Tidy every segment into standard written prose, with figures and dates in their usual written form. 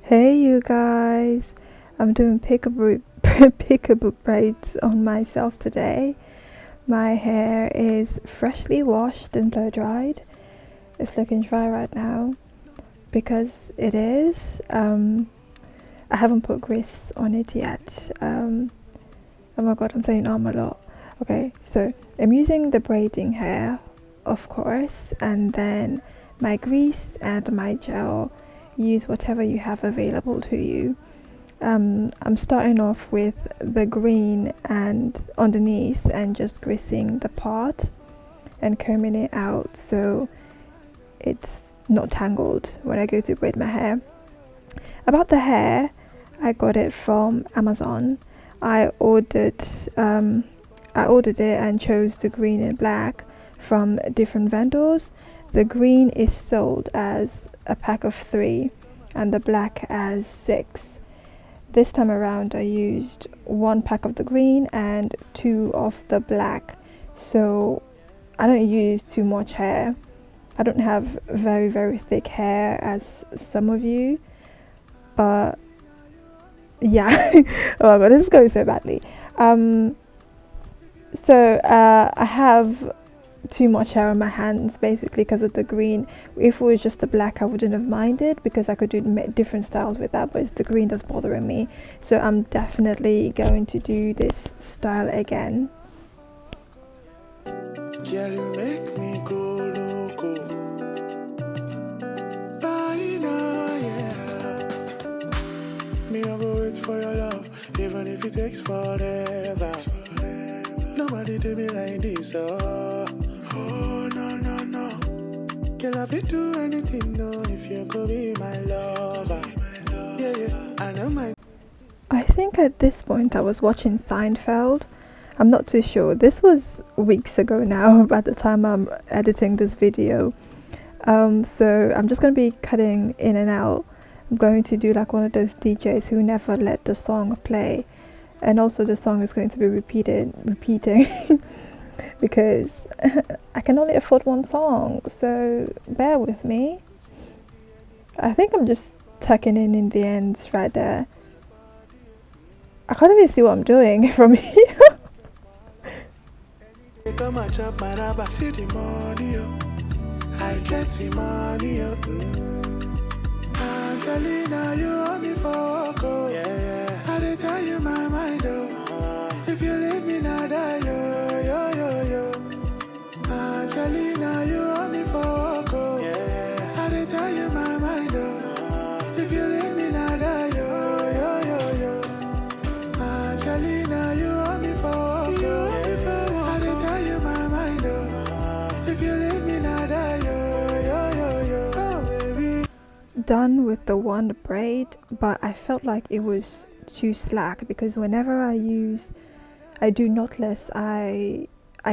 Hey you guys, I'm doing peekaboo braids on myself today. My hair is freshly washed and blow dried. It's looking dry right now because it is. I haven't put grease on it yet. Oh my god, I'm saying a lot. Okay, so I'm using the braiding hair, of course, and then my grease and my gel. Use whatever you have available to you. I'm starting off with the green and underneath and just greasing the part and combing it out so it's not tangled when I go to braid my hair. About the hair, I got it from Amazon. I ordered it and chose the green and black from different vendors. The green is sold as a pack of 3 and the black as 6. This time around I used 1 pack of the green and 2 of the black, so I don't use too much hair. I don't have very thick hair as some of you, but yeah. Oh my god, this is going so badly. I have too much hair on my hands basically because of the green. If it was just the black I wouldn't have minded because I could do different styles with that, but it's the green that's bothering me, so I'm definitely going to do this style again. Girl, you make me go loco. Me, I go wait for your love, even if it takes forever. Nobody do me like this, oh no. Girl, I fit do anything, no, if you could be my lover. Yeah, I know my. I think at this point I was watching Seinfeld. I'm not too sure. This was weeks ago now by the time I'm editing this video. So I'm just going to be cutting in and out. I'm going to do like one of those DJs who never let the song play, and also the song is going to be repeating because I can only afford one song, so bear with me. I think I'm just tucking in the ends right there. I can't even see what I'm doing from here. Come and chop my rubber, see the money, I get the money, Angelina, you owe me for walk, oh. Yeah. I'll tell you my mind, oh. If you leave me now, die, yo. Angelina, you owe me for walk, oh. Yeah. I'll tell you my mind, oh. If you leave me now, die, yo. Angelina, you owe me for walk, oh. I'll tell you my mind, oh. If you leave me now, die, yo. Oh, baby. Done with the one braid, but I felt like it was too slack because whenever I do knotless, I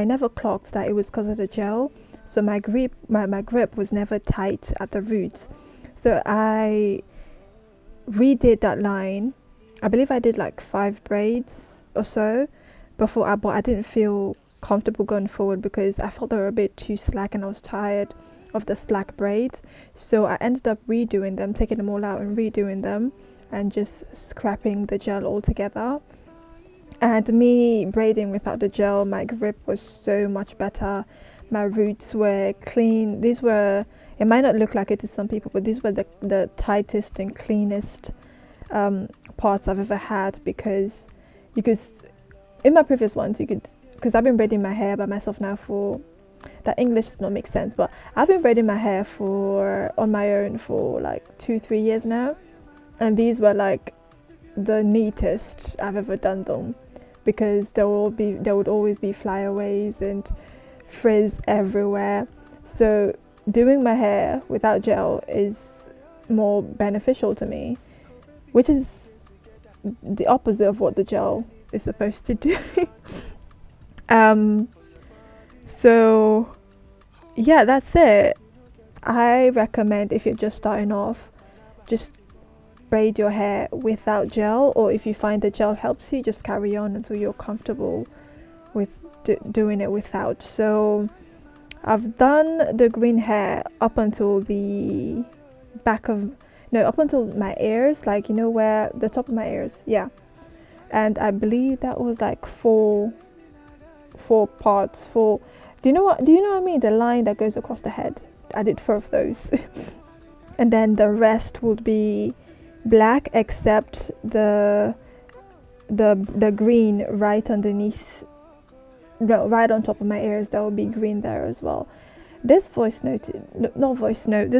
never clocked that it was because of the gel, so my grip was never tight at the roots. So I redid that line. I believe I did like 5 braids or so before but I didn't feel comfortable going forward because I felt they were a bit too slack and I was tired of the slack braids. So I ended up redoing them, taking them all out and redoing them and just scrapping the gel altogether. And me braiding without the gel, my grip was so much better. My roots were clean. These were, it might not look like it to some people, but these were the tightest and cleanest parts I've ever had, because in my previous ones because I've been braiding my hair by myself now for, that English does not make sense, but I've been braiding my hair on my own for like 2-3 years now, and these were like the neatest I've ever done them, because there would always be flyaways and frizz everywhere. So doing my hair without gel is more beneficial to me, which is the opposite of what the gel is supposed to do. So yeah, that's it. I recommend, if you're just starting off, just braid your hair without gel, or if you find the gel helps you, just carry on until you're comfortable with doing it without. So I've done the green hair up until the back of no, up until my ears, like, you know, where the top of my ears, yeah. And I believe that was like four parts. Do you know what I mean, the line that goes across the head? I did 4 of those. And then the rest would be black, except the green right underneath, no, right on top of my ears. There will be green there as well. This this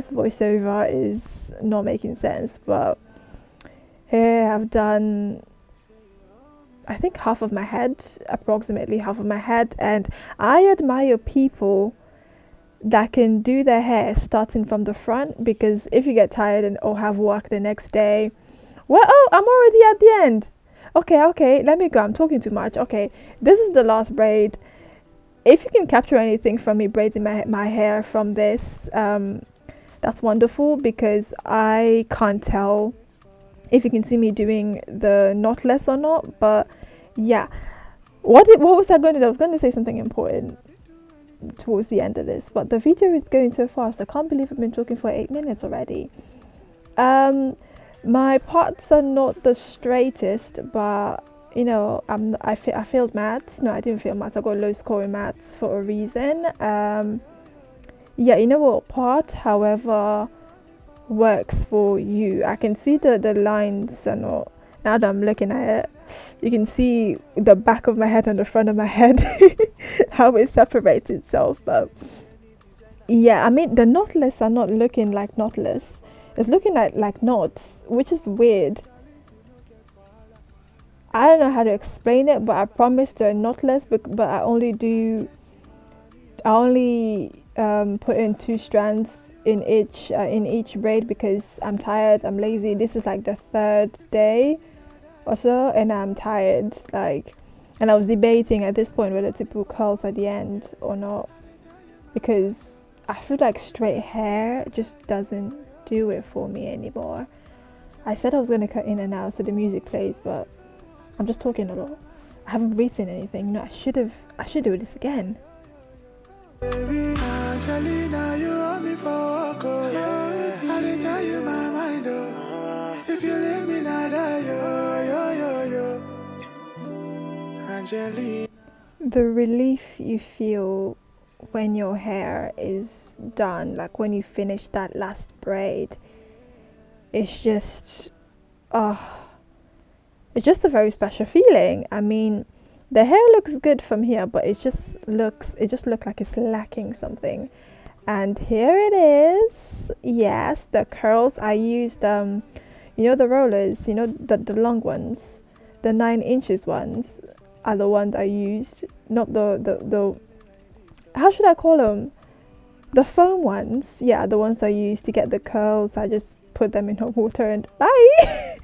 voiceover is not making sense, but here I've done, I think, half of my head, approximately half of my head. And I admire people that can do their hair starting from the front, because if you get tired and or have work the next day, well, oh, I'm already at the end. Okay, let me go, I'm talking too much. Okay, this is the last braid. If you can capture anything from me braiding my hair from this, that's wonderful, because I can't tell if you can see me doing the knotless or not. But yeah, what was I going to do? I was going to say something important towards the end of this, but the video is going so fast. I can't believe I've been talking for 8 minutes already. My parts are not the straightest, but you know, I failed maths. No, I didn't fail maths. I got a low score in maths for a reason. Yeah, you know what part, however, works for you. I can see the lines are not, now that I'm looking at it, you can see the back of my head and the front of my head, how it separates itself. But yeah, I mean, the knotless are not looking like knotless. It's looking like knots, which is weird. I don't know how to explain it, but I promise they're knotless. But I only put in 2 strands in each braid, because I'm tired, I'm lazy. This is like the 3rd day or so, and I'm tired. Like, and I was debating at this point whether to put curls at the end or not, because I feel like straight hair just doesn't do it for me anymore. I said I was going to cut in and out so the music plays, but I'm just talking a lot. I haven't written anything. No, I should do this again. Baby, Angelina, you want me for walk, oh yeah. I didn't tell you my mind, oh. If you leave me, not die, yo. Angelina. The relief you feel when your hair is done, like when you finish that last braid, it's just, it's just a very special feeling. I mean, the hair looks good from here, but it just looks like it's lacking something. And here it is. Yes, the curls. I used you know, the rollers, you know, the long ones, the 9 inches ones are the ones I used, not the how should I call them, the foam ones. Yeah, the ones I used to get the curls. I just put them in hot water and bye.